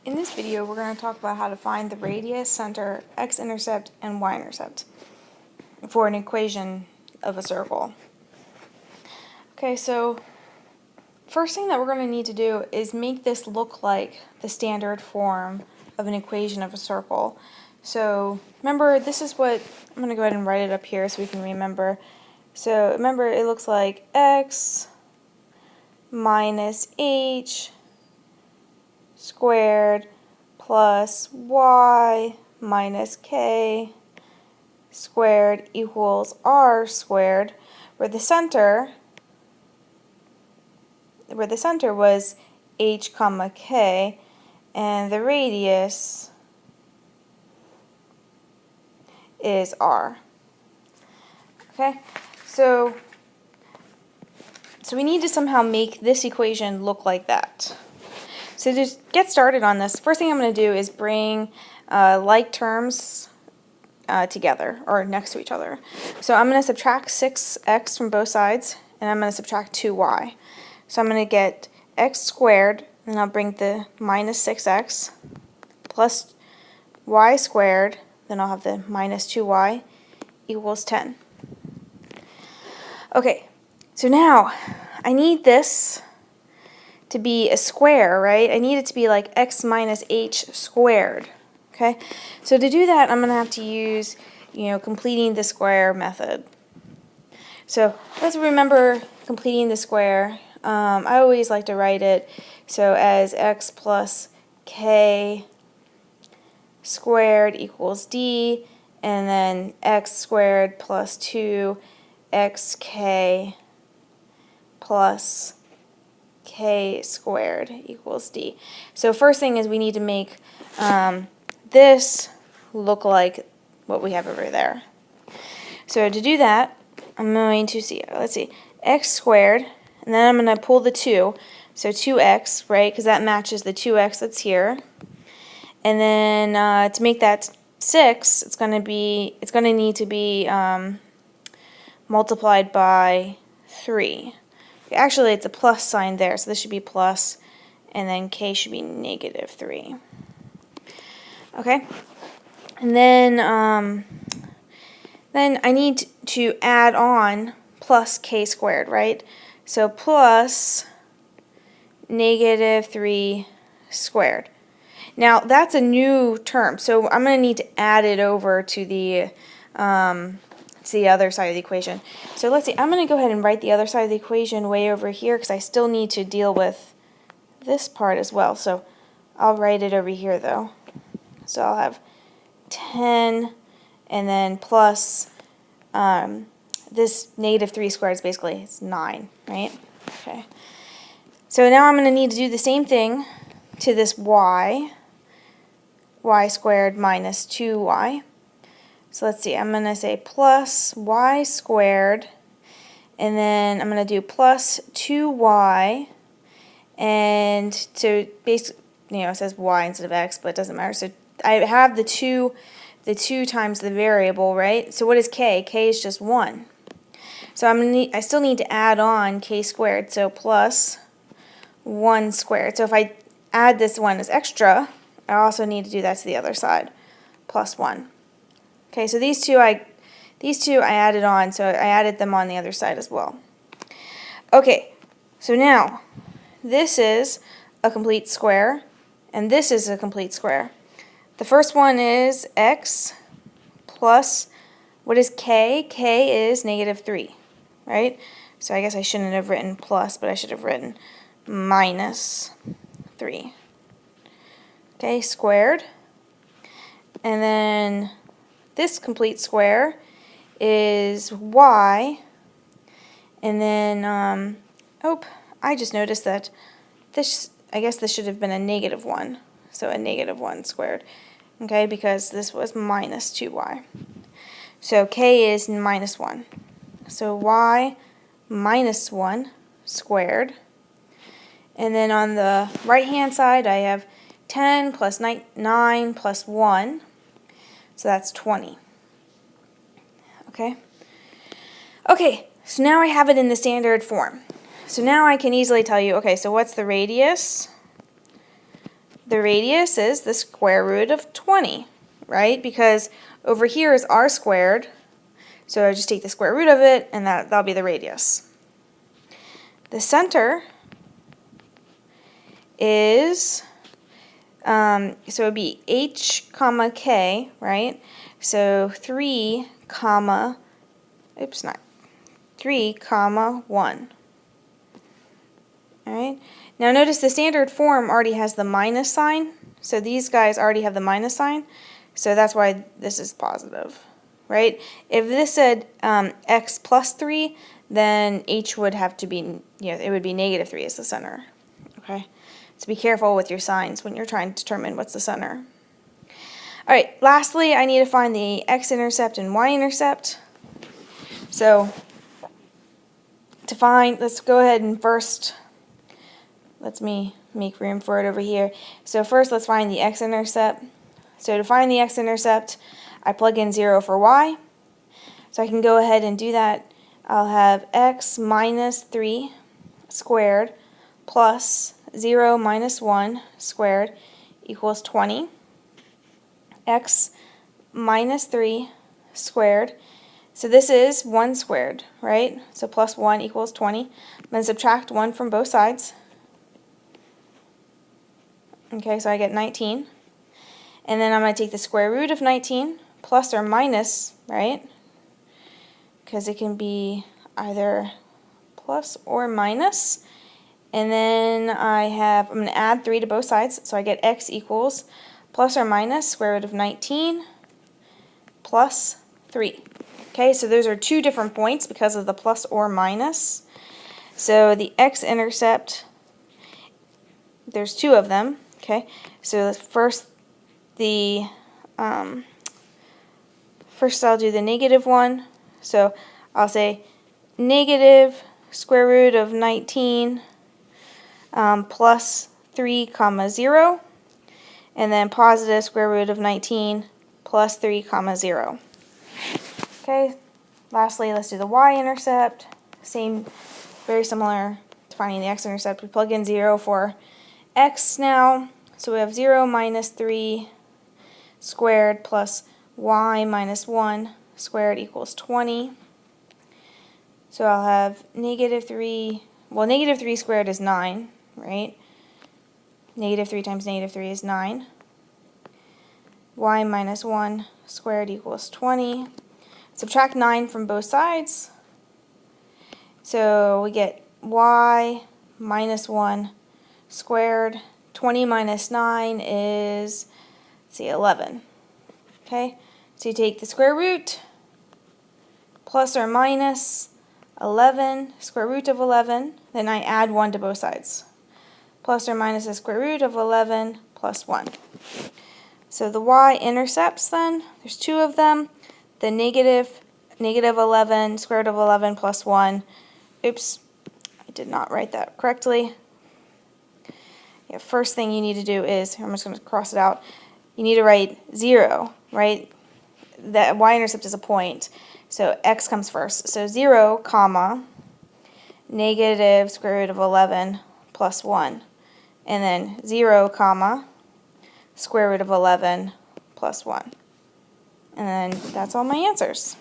In this video, we're going to talk about how to find the radius, center, x-intercept, and y-intercept for an equation of a circle. Okay, so first thing that we're going to need to do is make this look like the standard form of an equation of a circle. So remember, this is what, I'm going to go ahead and write it up here so we can remember. So remember, it looks like x minus h squared plus y minus k squared equals r squared, where the center was h comma k and the radius is r. Okay, so we need to somehow make this equation look like that. So to just get started on this, first thing I'm going to do is bring like terms together, or next to each other. So I'm going to subtract 6x from both sides, and I'm going to subtract 2y. So I'm going to get x squared, and I'll bring the minus 6x, plus y squared, then I'll have the minus 2y, equals 10. Okay, so now I need this to be a square, right? I need it to be like x minus h squared. Okay, so to do that, I'm going to have to use, completing the square method. So let's remember completing the square. I always like to write it so as x plus k squared equals d, and then x squared plus 2xk plus k squared equals d. So first thing is we need to make this look like what we have over there. So to do that, I'm going to let's see, x squared, and then I'm going to pull the 2, so 2x, right, because that matches the 2x that's here. And then to make that 6, it's going to need to be multiplied by 3. Actually, it's a plus sign there, so this should be plus, and then k should be negative 3. Okay, and then I need to add on plus k squared, right? So plus negative 3 squared. Now that's a new term, so I'm going to need to add it over to the other side of the equation. So let's see, I'm going to go ahead and write the other side of the equation way over here because I still need to deal with this part as well. So I'll write it over here though. So I'll have 10 and then plus this negative 3 squared is basically it's 9, right? Okay. So now I'm going to need to do the same thing to this y squared minus 2y. So let's see, I'm going to say plus y squared, and then I'm going to do plus 2y, and so basically, it says y instead of x, but it doesn't matter. So I have the 2 times the variable, right? So what is k? K is just 1. So I still need to add on k squared, so plus 1 squared. So if I add this 1 as extra, I also need to do that to the other side, plus 1. Okay, so these two I added on, so I added them on the other side as well. Okay, so now this is a complete square, and this is a complete square. The first one is x plus, what is k? K is negative 3, right? So I guess I shouldn't have written plus, but I should have written minus 3. Okay, squared. And then this complete square is y, and then, I just noticed that I guess this should have been a negative 1, so a negative 1 squared, okay, because this was minus 2y. So k is minus 1, so y minus 1 squared, and then on the right hand side I have 10 plus 9 plus 1, so that's 20. Okay, so now I have it in the standard form. So now I can easily tell you, okay, so what's the radius? the radius is the square root of 20, right? Because over here is r squared, so I just take the square root of it, and that'll be the radius. The center is, so it would be h comma k, right? So 3 comma 1. Alright, now notice the standard form already has the minus sign, so these guys already have the minus sign, so that's why this is positive, right? If this said x plus 3, then h would have to be, it would be negative 3 as the center, okay? So be careful with your signs when you're trying to determine what's the center. Alright, lastly, I need to find the x-intercept and y-intercept. So, to find, let's go ahead and first, let me make room for it over here. So first, let's find the x-intercept. So to find the x-intercept, I plug in 0 for y. So I can go ahead and do that. I'll have x minus 3 squared plus 0 minus 1 squared equals 20. X minus 3 squared. So this is 1 squared, right? So plus 1 equals 20. I'm going to subtract 1 from both sides. Okay, so I get 19. And then I'm going to take the square root of 19, plus or minus, right? Because it can be either plus or minus. And then I'm going to add 3 to both sides, so I get x equals plus or minus square root of 19 plus 3. Okay, so those are two different points because of the plus or minus. So the x-intercept, there's two of them. Okay, so first I'll do the negative one. So I'll say negative square root of 19 plus 3 comma 0, and then positive square root of 19 plus 3 comma 0. Okay, lastly, let's do the y-intercept. Same, very similar to finding the x-intercept. We plug in 0 for x now. So we have 0 minus 3 squared plus y minus 1 squared equals 20. So I'll have negative 3, well, negative 3 squared is 9, right? Negative 3 times negative 3 is 9. Y minus 1 squared equals 20. Subtract 9 from both sides. So we get y minus 1 squared. 20 minus 9 is, let's see, 11. Okay, so you take the square root, plus or minus 11, square root of 11, then I add 1 to both sides. Plus or minus the square root of 11 plus 1. So the y-intercepts then, there's two of them. The negative 11, square root of 11 plus 1. Oops, I did not write that correctly. Yeah, first thing you need to do is, I'm just going to cross it out, you need to write 0, right? That y-intercept is a point, so x comes first. So 0, comma, negative square root of 11 plus 1. And then 0, comma, square root of 11 plus 1. And then that's all my answers.